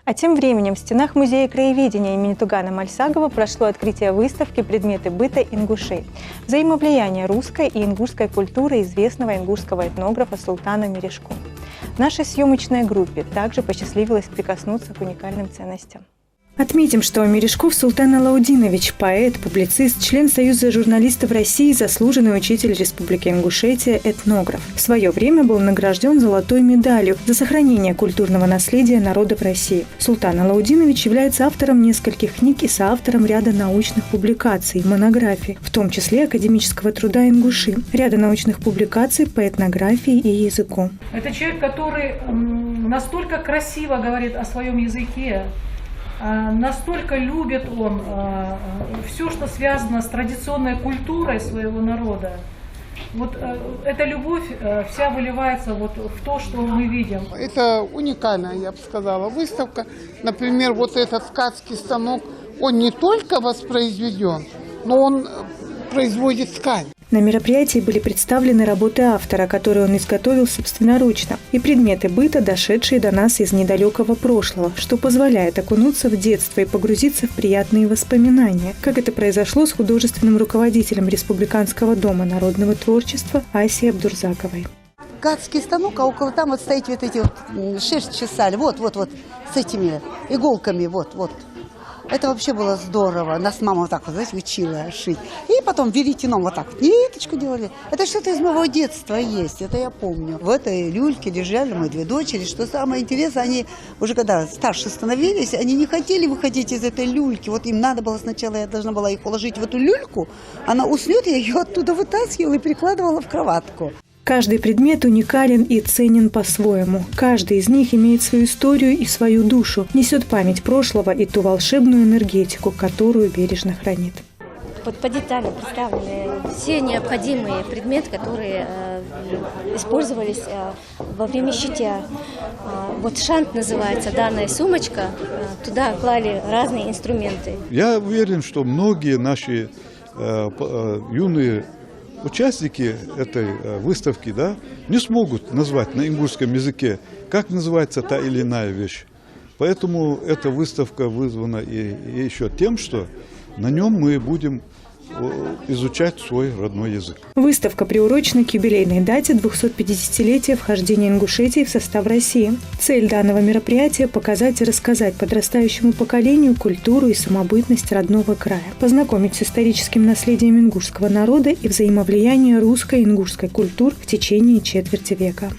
А тем временем в стенах Музея краеведения имени Тугана Мальсагова прошло открытие выставки «Предметы быта ингушей. Взаимовлияние русской и ингушской культуры известного ингушского этнографа Султана Мережко». Нашей съемочной группе также посчастливилось прикоснуться к уникальным ценностям. Отметим, что Мережков Султан Алаудинович – поэт, публицист, член Союза журналистов России, заслуженный учитель Республики Ингушетия, этнограф. В свое время был награжден золотой медалью за сохранение культурного наследия народов России. Султан Алаудинович является автором нескольких книг и соавтором ряда научных публикаций и монографий, в том числе академического труда «Ингуши», ряда научных публикаций по этнографии и языку. Это человек, который настолько красиво говорит о своем языке, настолько любит он все, что связано с традиционной культурой своего народа. Вот эта любовь вся выливается вот в то, что мы видим. Это уникальная, я бы сказала, выставка. Например, вот этот ткацкий станок, он не только воспроизведен, но он производит ткань. На мероприятии были представлены работы автора, которые он изготовил собственноручно, и предметы быта, дошедшие до нас из недалекого прошлого, что позволяет окунуться в детство и погрузиться в приятные воспоминания, как это произошло с художественным руководителем Республиканского дома народного творчества Асей Абдурзаковой. Ткацкий станок, а около там вот стоите вот эти вот шерсть чесали, вот, с этими иголками, вот. Это вообще было здорово. Нас мама вот так вот, знаете, учила шить. И потом веретеном вот так вот ниточку делали. Это что-то из моего детства есть, это я помню. В этой люльке лежали мои две дочери. Что самое интересное, они уже когда старше становились, они не хотели выходить из этой люльки. Вот им надо было сначала, я должна была их уложить в эту люльку. Она уснет, я ее оттуда вытаскивала и прикладывала в кроватку. Каждый предмет уникален и ценен по-своему. Каждый из них имеет свою историю и свою душу, несет память прошлого и ту волшебную энергетику, которую бережно хранит. По деталям представлены все необходимые предметы, которые использовались во время шитья. Вот шант называется данная сумочка, туда клали разные инструменты. Я уверен, что многие наши юные участники этой выставки, не смогут назвать на ингушском языке, как называется та или иная вещь. Поэтому эта выставка вызвана и еще тем, что на нем мы будем изучать свой родной язык. Выставка приурочена к юбилейной дате 250-летия вхождения Ингушетии в состав России. Цель данного мероприятия – показать и рассказать подрастающему поколению культуру и самобытность родного края, познакомить с историческим наследием ингушского народа и взаимовлияние русской и ингушской культур в течение четверти века.